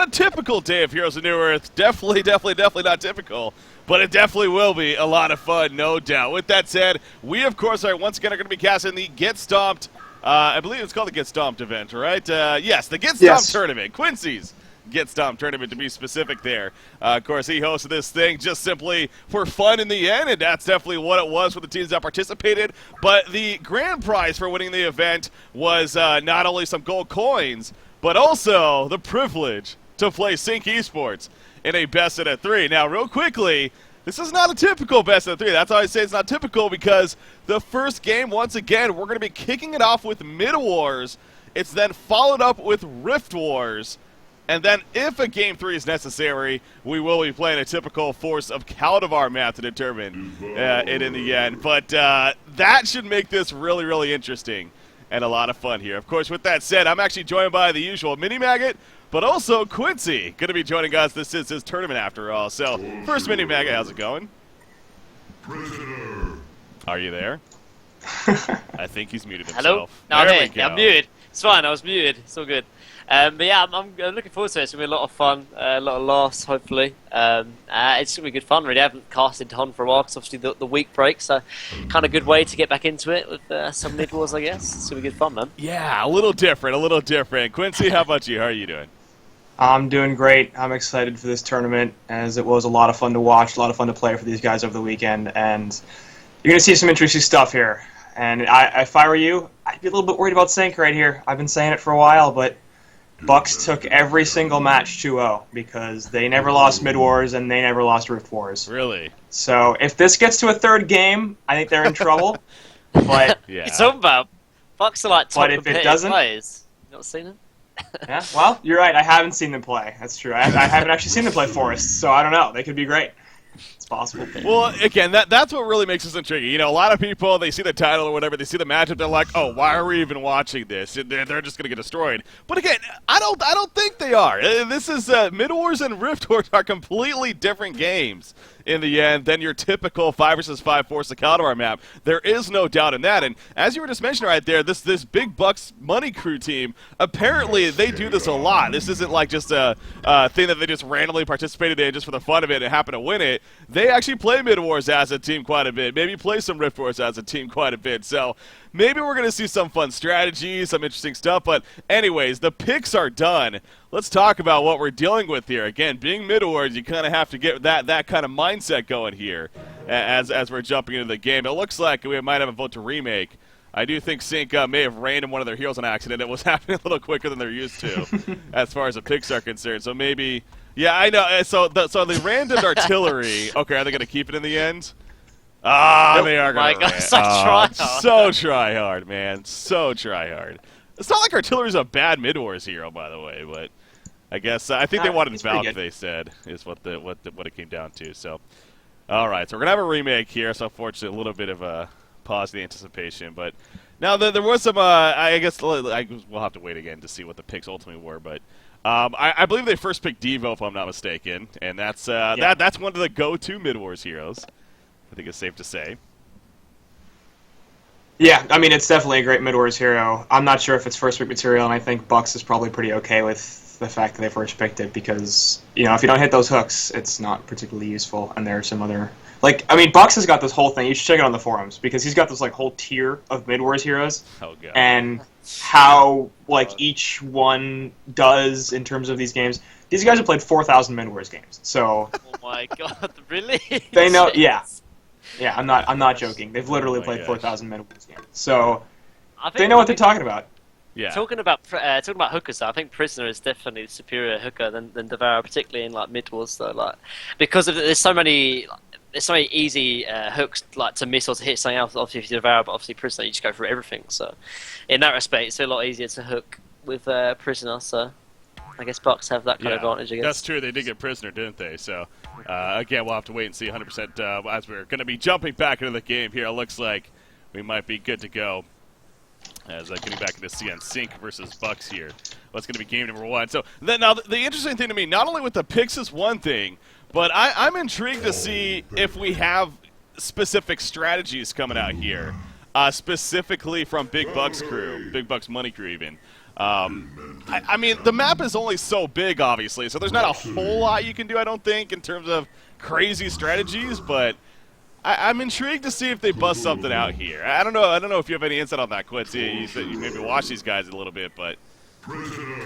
A typical day of Heroes of New Earth. Definitely not typical, but it definitely will be a lot of fun, no doubt. With that said, we, of course, are once again going to be casting the Get Stomped, I believe it's called the Get Stomped event, right? Yes, the Get Stomped tournament. Quincy's Get Stomped tournament, to be specific there. Of course, he hosted this thing just simply for fun in the end, and that's definitely what it was for the teams that participated. But the grand prize for winning the event was not only some gold coins, but also the privilege to play Sync Esports in a best-of-3. Now, real quickly, this is not a typical best-of-3. That's why I say it's not typical, because the first game, once again, we're going to be kicking it off with Mid Wars. It's then followed up with Rift Wars. And then if a Game 3 is necessary, we will be playing a typical Force of Kaldivar map to determine it in the end. But that should make this really, really interesting and a lot of fun here. Of course, with that said, I'm actually joined by the usual Mini Maggot, but also Quincy, going to be joining us. This is his tournament after all. So, first Mini Maggot, how's it going? Prisoner. Are you there? I think he's muted himself. Hello? No, there I'm we here. go. I'm muted. It's fine, I was muted. It's all good. But yeah, I'm looking forward to it. It's going to be a lot of fun, a lot of laughs, hopefully. It's going to be good fun, really. I haven't casted Hon for a while because obviously the week break, so kind of good way to get back into it with some Mid Wars, I guess. It's going to be good fun, man. Yeah, a little different. Quincy, how about you? How are you doing? I'm doing great. I'm excited for this tournament, as it was a lot of fun to watch, a lot of fun to play for these guys over the weekend, and you're going to see some interesting stuff here. And if I were you, I'd be a little bit worried about Sync right here. I've been saying it for a while, but BUX took every single match 2-0 because they never lost Mid Wars and they never lost Rift Wars. Really? So if this gets to a third game, I think they're in trouble. But Yeah. It's all about BUX are like top But if it competitive doesn't- players. You not seen them? yeah, well, you're right. I haven't seen them play. That's true. I haven't actually seen them play Forest, so I don't know. They could be great. It's possible. Well, again, that's what really makes this intriguing. You know, a lot of people, they see the title or whatever, they see the matchup, they're like, oh, why are we even watching this? They're just going to get destroyed. But again, I don't think they are. This is Mid Wars and Rift Wars are completely different games in the end than your typical 5 versus 5 Force of Kaldivar map. There is no doubt in that. And as you were just mentioning right there, this big BUX money crew team, apparently they do this a lot. This isn't like just a thing that they just randomly participated in just for the fun of it and happen to win it. They actually play Mid Wars as a team quite a bit. Maybe play some Rift Wars as a team quite a bit. So maybe we're going to see some fun strategies, some interesting stuff. But anyways, the picks are done. Let's talk about what we're dealing with here. Again, being Mid Wars, you kind of have to get that kind of mindset going here as we're jumping into the game. It looks like we might have a vote to remake. I do think Sync may have random one of their heroes on accident. It was happening a little quicker than they're used to as far as the picks are concerned. So maybe, yeah, I know. So they randomed artillery. Okay, are they going to keep it in the end? Ah, Nope. they are going to. My God, such try hard. So try hard, man. So try hard. It's not like artillery's a bad Mid Wars hero, by the way, but I guess I think they wanted he's pretty Valk. good. They said is what it came down to. So, all right, so we're gonna have a remake here. So unfortunately, a little bit of a pause the anticipation, but now there was some. I guess we'll have to wait again to see what the picks ultimately were, but. I believe they first picked Devo, if I'm not mistaken, and that's that's one of the go-to Mid Wars heroes. I think it's safe to say. Yeah, I mean, it's definitely a great Mid Wars hero. I'm not sure if it's first pick material, and I think BUX is probably pretty okay with the fact that they first picked it because, you know, if you don't hit those hooks, it's not particularly useful. And there are some other, like, I mean, BUX has got this whole thing. You should check it on the forums because he's got this like whole tier of Mid Wars heroes, Oh god. and how like each one does in terms of these games. These guys have played 4,000 Mid Wars games, so Oh my god, really? they know. Yeah, Jeez. yeah, I'm not joking. They've literally Oh my played gosh. 4,000 Mid Wars games, so I think, they know what they're talking about. Yeah. Talking about hookers, though, I think Prisoner is definitely the superior hooker than Devour, particularly in like Mid Wars, though. Like because there's so many easy hooks like to miss or to hit something else. Obviously, if you Devour, but obviously Prisoner, you just go through everything. So in that respect, it's a lot easier to hook with Prisoner. So I guess BUX have that kind of advantage. I guess That's true. They did get Prisoner, didn't they? So, again, we'll have to wait and see 100% as we're going to be jumping back into the game here. It looks like we might be good to go as getting back into CN Sync versus BUX here. That's going to be game number 1. So, now the interesting thing to me, not only with the picks is one thing, but I'm intrigued to see if we have specific strategies coming out here. Specifically from Big BUX crew, Big BUX Money crew even. I mean, the map is only so big, obviously, so there's not a whole lot you can do, I don't think, in terms of crazy strategies, but I'm intrigued to see if they bust something out here. I don't know if you have any insight on that, Quincy. You said you maybe watch these guys a little bit, but...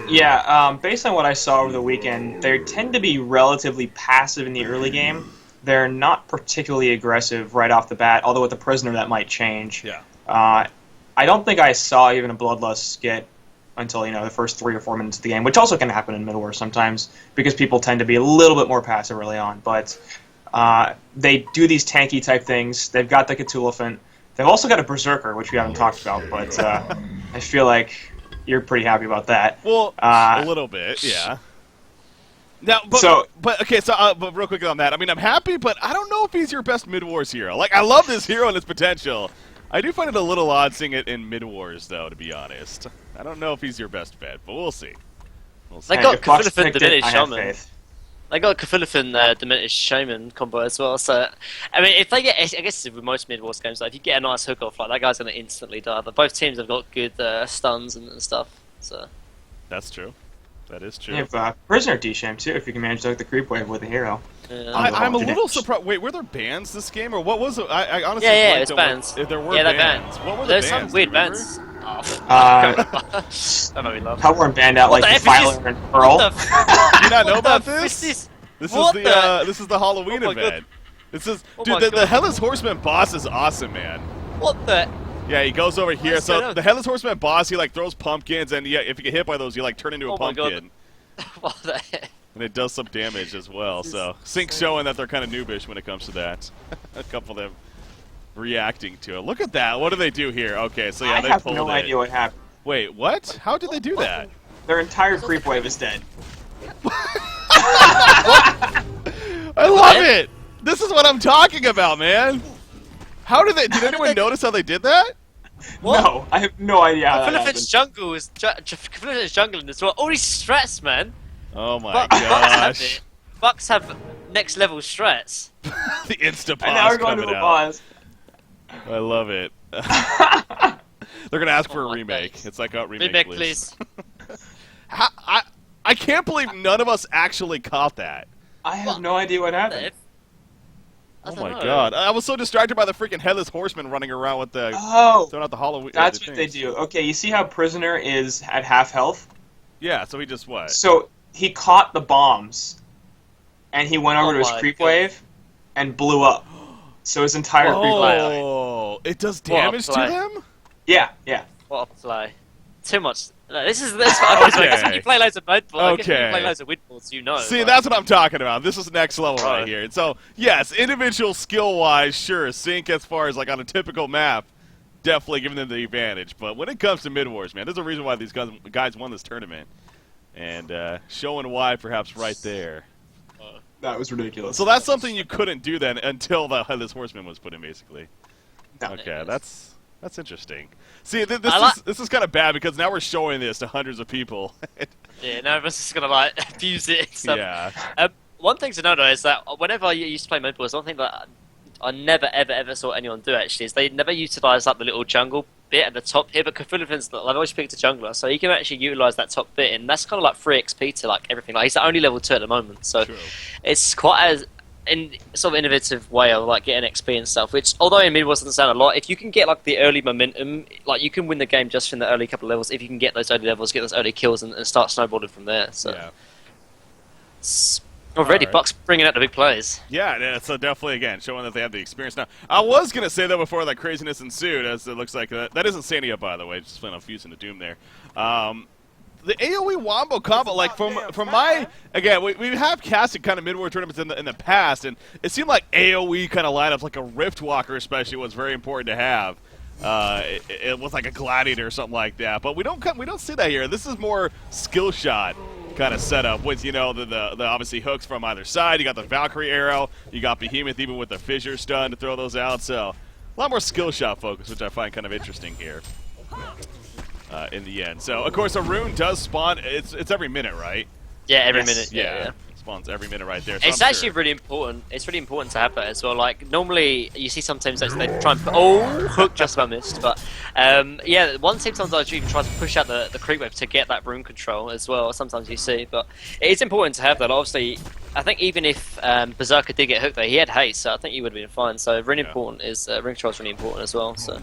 Yeah, based on what I saw over the weekend, they tend to be relatively passive in the early game. They're not particularly aggressive right off the bat, although with the Prisoner that might change. Yeah. I don't think I saw even a Bloodlust skit until, the first 3 or 4 minutes of the game, which also can happen in Mid War sometimes, because people tend to be a little bit more passive early on. But they do these tanky type things. They've got the Cthulhuphant. They've also got a Berserker, which we haven't talked about, but I feel like you're pretty happy about that. Well, a little bit, yeah. Now, but real quick on that, I mean, I'm happy, but I don't know if he's your best Mid-Wars hero. Like, I love this hero and its potential. I do find it a little odd seeing it in Mid-Wars, though, to be honest. I don't know if he's your best bet, but we'll see. They got Cthulhuphant Diminished Shaman. They got Cthulhuphant Diminished Shaman combo as well, so... I mean, if they get... I guess with most Mid-Wars games, like, if you get a nice hook off, like, that guy's going to instantly die. But both teams have got good stuns and stuff, so... That's true. That is true. You have Prisoner D-Shame, too, if you can manage to hook the creep wave with a hero. Yeah. I'm a little surprised. Wait, were there bans this game, or what was it? I honestly... Yeah, it's bans. If there were bans. What were the There's bans? some weird bans. Oh. That made me laugh. How weren't banned out like Defiler and Pearl? Do you not know about this? This is the Halloween Oh my event. God. This is Oh dude. my The God. Headless Horseman boss is awesome, man. What the? Yeah, he goes over here. That's so So dumb. the Headless Horseman boss, he like throws pumpkins, and yeah, if you get hit by those, you like turn into a Oh my God. pumpkin, What the heck? and it does some damage as well. So Sync's showing that they're kind of noobish when it comes to that. A couple of them reacting to it. Look at that. What do they do here? Okay, so yeah, I they have pulled no it. idea what happened. Wait, what? How did they do that? Their entire creep wave is dead. I love it. This is what I'm talking about, man. How did they? Did anyone notice how they did that? What? No, I have no idea how that Cthulhuphant's happened. jungle is Cthulhuphant's jungling as well. All these strats, man. Oh my Bucks have gosh! it. Bucks have next level strats. The insta And now pause we're going to coming a out. pause. I love it. They're gonna ask for a my remake. days. It's like, oh, Remake, please. I can't believe none of us actually caught that. I have no idea what happened. I Oh don't my know. god! I was so distracted by the freaking Headless Horseman running around with the Oh, throwing out the Halloween. that's the what they things. do. Okay, you see how Prisoner is at half health? Yeah. So he just what? So he caught the bombs, and he went over Oh to his my creep God. wave, and blew up. So his entire creep wave. Oh, it does What a damage to play. them? Yeah. What a play. Too much. No, this is what I was like. Okay. When you play loads of Mudballs, I guess when Okay. you play loads of Windballs, you know. See, like- that's what I'm talking about. This is next level right Right. here. And so, yes, individual skill-wise, sure, Sync as far as like on a typical map, definitely giving them the advantage. But when it comes to Mid-Wars, man, there's a reason why these guys won this tournament. And showing why perhaps right there. That was ridiculous. So that's something you couldn't do then until the Headless Horseman was put in, basically. No. Okay, that's interesting. See, I this is kind of bad because now we're showing this to hundreds of people. Yeah, none of us is gonna like abuse it. And stuff. Yeah. One thing to know though is that whenever I used to play Mudballs, one thing that I never ever saw anyone do actually is they never utilise like the little jungle bit at the top here. But Cthulhuphant's, I've always picked a jungler, so he can actually utilise that top bit, and that's kind of like free XP to like everything. Like he's only level 2 at the moment, so True. it's quite a sort of innovative way of like getting XP and stuff. Which, although in Mid doesn't sound a lot, if you can get like the early momentum, like you can win the game just from the early couple of levels. If you can get those early levels, get those early kills, and start snowballing from there. So Yeah. it's already Alright. Bucks bringing out the big plays. Yeah, so definitely, again, showing that they have the experience now. I was going to say that before that craziness ensued, as it looks like that isn't Sania, by the way, just playing on Fusing to Doom there. The AoE Wombo combo, like, from my... Again, we have casted kind of Mid-War tournaments in the past, and it seemed like AoE kind of lineups, like a Rift Walker especially, was very important to have. It was like a Gladiator or something like that, but we don't see that here. This is more skill shot kind of setup with, the obviously hooks from either side. You got the Valkyrie arrow, you got Behemoth even with the fissure stun to throw those out, so a lot more skill shot focus, which I find kind of interesting here in the end. So of course a rune does spawn, it's every minute, right? Yeah, every Yes. minute. Yeah. spawns every minute right there. So It's I'm actually sure. really important. It's really important to have that as well. Like normally, you see sometimes that they try and hook just about missed. But yeah, one team sometimes even tries to push out the creep wave to get that room control as well. Sometimes you see, but it is important to have that. Obviously, I think even if Berserker did get hooked there, he had haste, so I think he would have been fine. So really important is ring control is really important as well. So.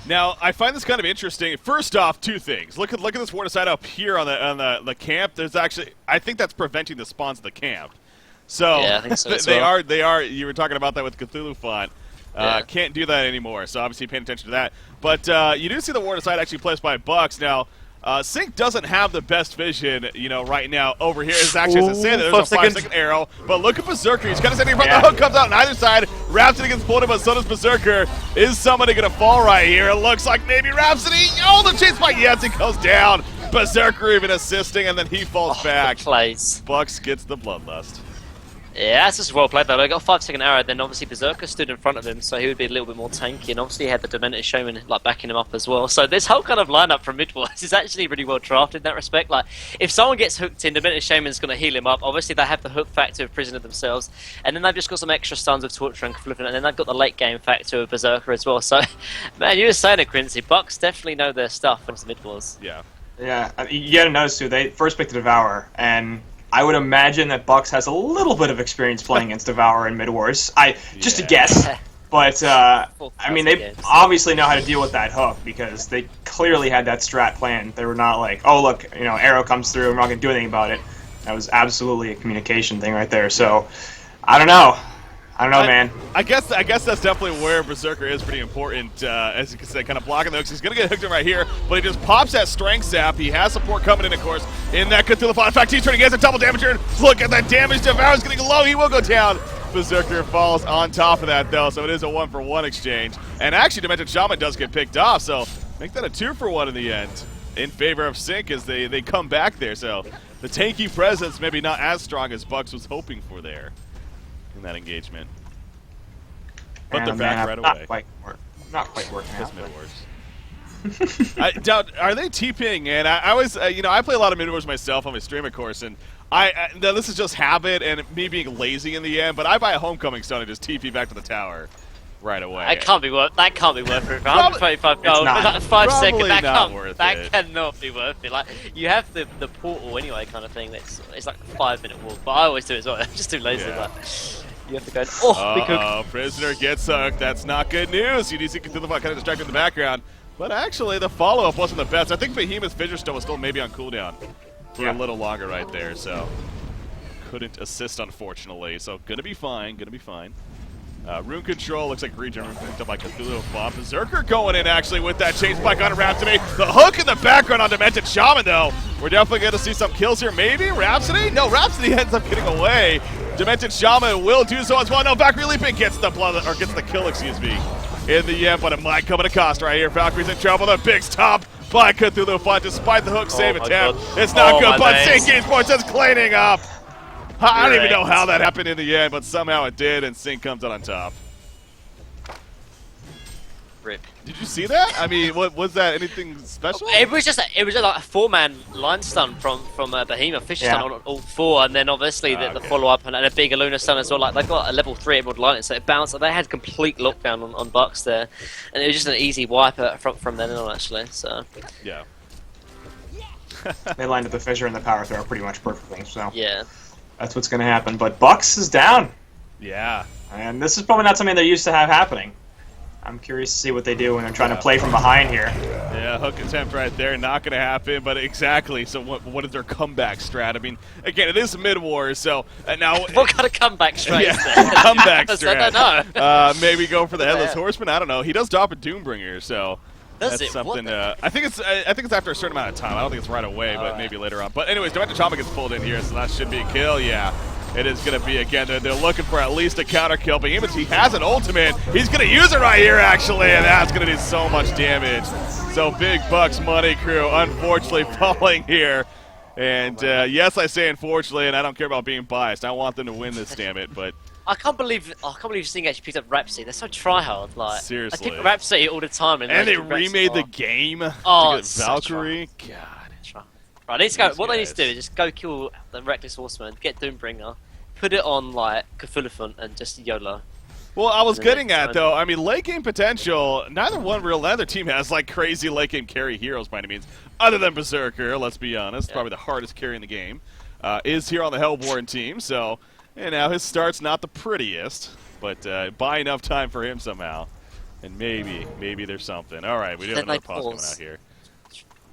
Now, I find this kind of interesting. First off, two things. Look at this water side up here on the camp. There's actually, I think that's preventing the spawns of the camp. So, yeah, I think so as they well. are. You were talking about that with Cthulhu Font. Yeah. Can't do that anymore. So obviously, paying attention to that. But you do see the water side actually placed by BUX. Now, Sync doesn't have the best vision, right now. Over here is actually, as I said, there's a 5-second arrow. But look at Berserker. He's kind of sitting in front. The hook comes out on either side. Rhapsody gets pulled in, but so does Berserker. Is somebody going to fall right here? It looks like maybe Rhapsody. Oh, the chase by yes, he goes down. Berserker even assisting, and then he falls back. Plays. BUX gets the bloodlust. Yeah, that's just well played though. They got a 5-second arrow, then obviously Berserker stood in front of him, so he would be a little bit more tanky, and obviously he had the Demented Showman like backing him up as well. So this whole kind of lineup from Midwest is actually really well drafted in that respect. Like, if someone gets hooked in, Demented Showman's going to heal him up. Obviously they have the hook factor of Prisoner themselves, and then they've just got some extra stuns of Torture and Flipping, and then they've got the late game factor of Berserker as well. So, man, you were saying it, Quincy. BUX definitely know their stuff when it's mid wars. Yeah. Yeah, you gotta notice too, they first picked the Devourer, and I would imagine that BUX has a little bit of experience playing against Devourer in mid-wars. Just a guess. But, I mean, they obviously know how to deal with that hook, because they clearly had that strat planned. They were not like, oh, look, arrow comes through, we're not going to do anything about it. That was absolutely a communication thing right there. So, I don't know. Man. I guess that's definitely where Berserker is pretty important, as you can say, kind of blocking the hooks. He's going to get hooked in right here, but he just pops that strength zap. He has support coming in, of course, in that Cthulhu Font. In fact, he's turning against a double damage turn. Look at that damage. Devour's getting low. He will go down. Berserker falls on top of that, though, so it is a 1-for-1 exchange. And actually, Demented Shaman does get picked off, so make that a 2-for-1 in the end in favor of Sync as they come back there. So the tanky presence maybe not as strong as BUX was hoping for there in that engagement. But they're back right away. Not quite working out. I doubt. Are they TPing? And I was, I play a lot of mid wars myself on my stream, of course, and now this is just habit and me being lazy in the end. But I buy a homecoming stone and just TP back to the tower right away. That can't be worth it. For 125 gold, like 5 seconds. That cannot be worth it. Like, you have the portal anyway, kind of thing. It's like a 5-minute walk. But I always do it as well. I'm just too lazy. Yeah. You have to go. Big hook. Prisoner gets hooked. That's not good news. You do see Cthulhu Font kind of distracted in the background. But actually, the follow-up wasn't the best. I think Behemoth's Fissure Stone was still maybe on cooldown for a little longer right there. So couldn't assist, unfortunately. So gonna be fine. Rune control looks like regen picked up by Cthulhu Font. Berserker going in actually with that chain spike on Rhapsody. The hook in the background on Demented Shaman though. We're definitely going to see some kills here. Maybe Rhapsody? No, Rhapsody ends up getting away. Demented Shaman will do so as well. No, Valkyrie Leaping gets the kill, excuse me, in the end, but it might come at a cost right here. Valkyrie's in trouble. The big stop by Cthulhu Font despite the hook save attempt. It's not good, but Sync Esports is cleaning up. I don't even know how that happened in the end, but somehow it did, and Sync comes out on top. Rip. Did you see that? I mean, what was that? Anything special? It was just like a 4-man line stun from Behemoth, Fissure stun on all 4, and then obviously the follow-up and a bigger Lunar stun as well. Like, they've got a level 3 Emerald Lightning, so it bounced. They had complete lockdown on BUX there, and it was just an easy wipe from then on, actually. So yeah. They lined up the Fissure and the Power Throw pretty much perfectly, so yeah. That's what's going to happen. But BUX is down. Yeah. And this is probably not something they're used to have happening. I'm curious to see what they do when they're trying to play from behind here. Yeah, hook attempt right there, not going to happen, but exactly. So what is their comeback strat? I mean, again, it is mid-war, so now... What kind of comeback strat is that? Comeback strat. I don't know. Maybe go for the Headless Horseman? I don't know. He does drop a Doombringer, so... That's something. I think it's after a certain amount of time. I don't think it's right away, but maybe later on. But anyways, Demented Shaman gets pulled in here, so that should be a kill. Yeah, it is going to be again. They're looking for at least a counter kill. But he has an ultimate. He's going to use it right here, actually, and that's going to do so much damage. So big BUX money crew, unfortunately, falling here. And yes, I say unfortunately, and I don't care about being biased. I want them to win this, damn it. But I can't believe Sting actually picked up Rhapsody. They're so tryhard. Like, seriously, I pick Rhapsody all the time. And they remade the game. Oh, to get Valkyrie. God. Right, they need to go, These what they need to do guys. is just go kill the Reckless Horseman, get Doombringer, put it on like Cthulhuphant and just YOLO. Well, I was And then getting next at time- though. I mean, late game potential. Neither team has like crazy late game carry heroes by any means, other than Berserker. Let's be honest, probably the hardest carry in the game. Is here on the Hellborn team, so his start's not the prettiest, but buy enough time for him somehow, and maybe there's something. All right, we do have Then another they pause coming pause. out here.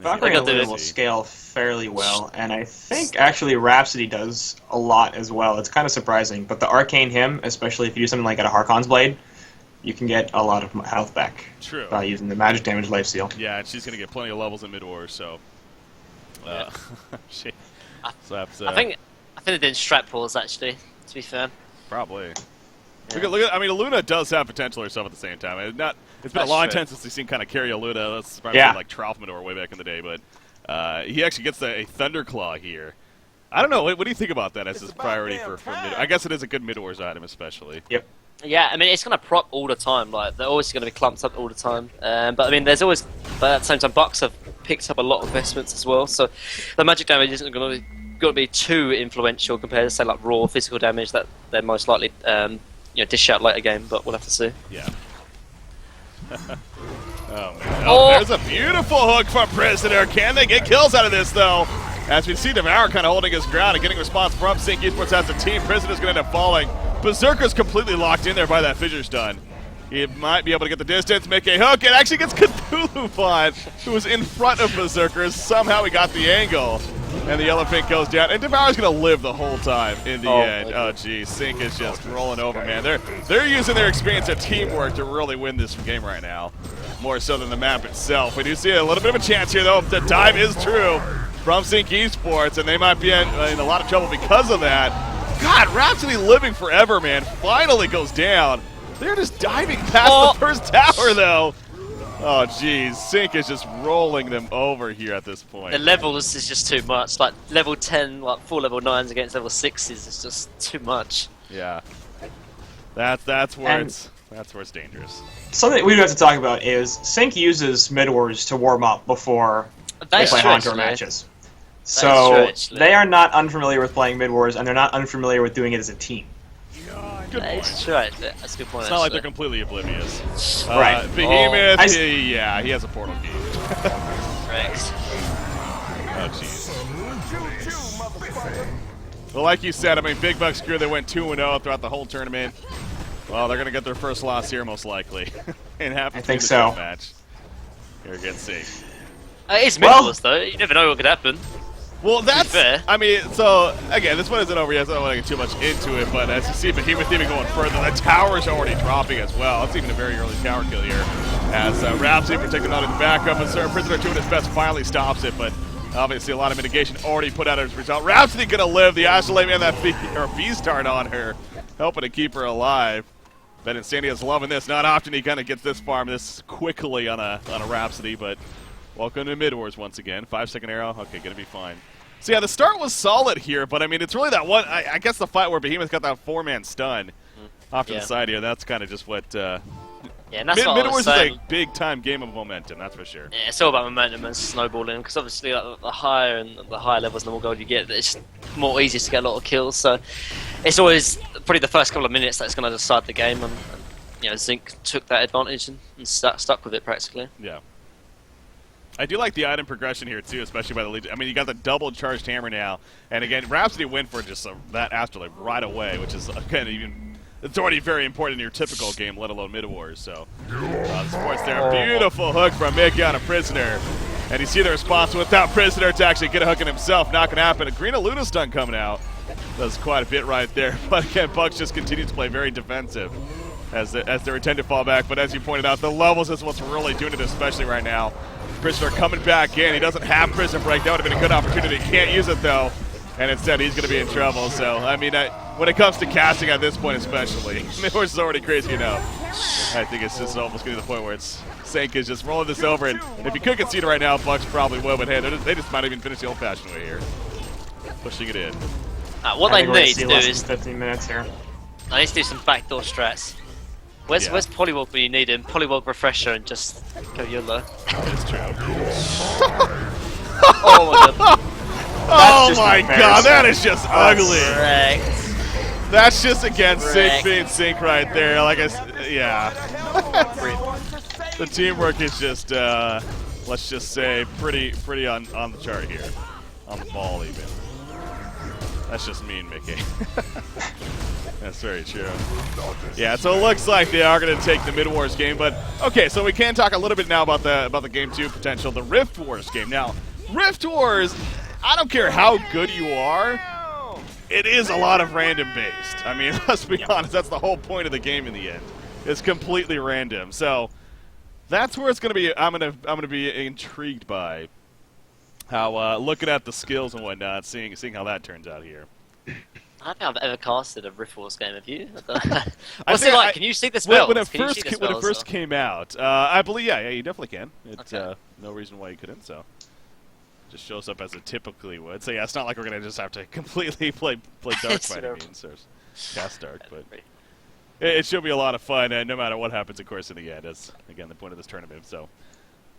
Valkyrie and They're gonna Luna do will it. scale fairly well, and I think actually Rhapsody does a lot as well. It's kind of surprising, but the Arcane Hymn, especially if you do something like at a Harkon's Blade, you can get a lot of health back True. by using the magic damage lifesteal. Yeah, and she's gonna get plenty of levels in mid-war, so. She slaps. I think they did strat pause actually, to be fair. Probably. Yeah. Look at. I mean, Luna does have potential herself at the same time. It's been That's a long true. time since we've seen kind of carry a Luna. That's probably Yeah. like Tralfmador way back in the day, but he actually gets a Thunderclaw here. I don't know. What do you think about that as his priority for mid? I guess it is a good mid-wars item, especially. Yep. Yeah, I mean it's gonna prop all the time. Like they're always gonna be clumped up all the time. But I mean, there's always. But at the same time, BUX have picked up a lot of investments as well. So the magic damage isn't gonna be too influential compared to say like raw physical damage that they're most likely dish out later game. But we'll have to see. Yeah. Oh man! Oh. There's a beautiful hook from Prisoner. Can they get kills out of this though? As we see Devour kind of holding his ground and getting a response from Sync Esports as a team. Prisoner's going to end up falling. Berserker's completely locked in there by that fissure stun. He might be able to get the distance, make a hook, and actually gets Cthulhuphant, who was in front of Berserker. Somehow he got the angle, and the elephant goes down. And Devour's going to live the whole time in the end. Oh, geez. Sync is just rolling over, man. They're using their experience, their teamwork to really win this game right now, more so than the map itself. We do see a little bit of a chance here, though. The dive is true from Sync Esports, and they might be in a lot of trouble because of that. God, Rhapsody living forever, man. Finally goes down. They're just diving past the first tower, though. Oh, geez. Sync is just rolling them over here at this point. The levels is just too much. Like level 10, like 4 level 9s against level 6s is just too much. Yeah. That's where it's dangerous. Something we do have to talk about is Sync uses mid-wars to warm up before they That's play true, Haunter actually. matches. true, So actually. they are not unfamiliar with playing mid-wars, and they're not unfamiliar with doing it as a team. Good point. It's true, actually. That's a good point. It's not like they're actually. completely oblivious. Right. Behemoth, I- he has a portal key. Correct. Oh, jeez. Well, like you said, I mean, Big Bucks crew, they went 2-0 throughout the whole tournament. Well, they're going to get their first loss here, most likely. And happens I to think be the so. show match. Here again, see. It's Well- mid-wars though. You never know what could happen. Well, that's, fair. I mean, so, again, this one isn't over yet, so I don't want to get too much into it, but as you see Behemoth even going further, the tower's already dropping as well. It's even a very early tower kill here, as Rhapsody protecting on his backup, and Prisoner doing his best finally stops it, but obviously a lot of mitigation already put out as a result. Rhapsody gonna live, the Ashleigh man, that V-start on her, helping to keep her alive. Ben Insandia's loving this. Not often he kind of gets this far this quickly on a Rhapsody, but welcome to Mid-Wars once again. 5-second arrow, okay, gonna be fine. So yeah, the start was solid here, but I mean, it's really that one, I guess the fight where Behemoth got that 4-man stun off to the side here, that's kind of just what, Yeah, and that's what I Mid-Wars was is saying. a big-time game of momentum, that's for sure. Yeah, it's all about momentum and snowballing, because obviously like, the higher levels and the more gold you get, it's more easy to get a lot of kills. So it's always probably the first couple of minutes that's going to decide the game, and Zinc took that advantage and stuck with it practically. Yeah. I do like the item progression here too, especially by the Legion. I mean, you got the double charged hammer now, and again, Rhapsody went for just that Afterlife right away, which is kind of it's already very important in your typical game, let alone mid-wars. So, the sports there, beautiful hook from Mickey on a Prisoner, and you see the response without Prisoner to actually get a hook in himself. Not going to happen. A Green Luna stun coming out does quite a bit right there, but again, BUX just continues to play very defensive as they tend to fall back. But as you pointed out, the levels is what's really doing it, especially right now. Prisoner coming back in. He doesn't have Prison Break. That would have been a good opportunity. Can't use it, though. And instead, he's going to be in trouble. So, I mean, when it comes to casting at this point especially, Mid-Wars is already crazy enough. I think it's just almost getting to the point where it's Sync is just rolling this over. And if you could concede right now, BUX probably will. But hey, they just might even finish the old-fashioned way here. Pushing it in. What I they think we're gonna need see to do less is than 15 minutes here. they need to do some backdoor strats. Where's Polywog when you need him? Polywog Refresher and just go YOLO. It's true. Oh my god. Oh just my god, that is just ugly. Correct. That's just again sync Correct. being sync right there. Like yeah. The teamwork is just let's just say pretty on the chart here. On the ball even. That's just mean, Mickey. That's very true. Yeah, so it looks like they are going to take the Mid Wars game, but okay, so we can talk a little bit now about the Game 2 potential, the Rift Wars game. Now, Rift Wars, I don't care how good you are, it is a lot of random based. I mean, let's be honest, that's the whole point of the game in the end. It's completely random. So that's where it's going to be. I'm going to be intrigued by how looking at the skills and whatnot, seeing how that turns out here. I don't think I've ever casted a Rift Wars game. Have you? I What's it think like? Can you see the spells? When it first came out, I believe yeah, you definitely can. It's Okay. no reason why you couldn't. So just shows up as it typically would. So yeah, it's not like we're gonna just have to completely play dark by any means or cast dark, but it should be a lot of fun, no matter what happens, of course, in the end. That's again the point of this tournament. So